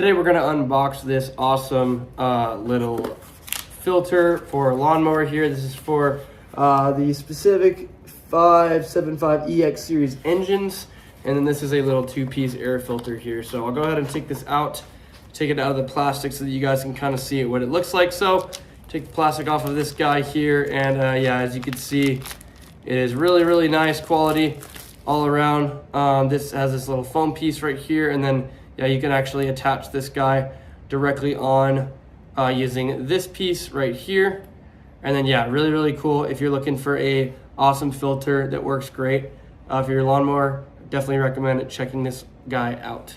Today we're gonna unbox this awesome little filter for a lawnmower here. This is for the specific 575EX series engines. And then this is a little 2-piece air filter here. So I'll go ahead and take this out, take it out of the plastic so that you guys can kind of see what it looks like. So take the plastic off of this guy here, and yeah, as you can see, it is really nice quality all around. This has this little foam piece right here, and then yeah, you can actually attach this guy directly on using this piece right here. And then yeah, really cool if you're looking for a awesome filter that works great for your lawnmower. Definitely recommend checking this guy out.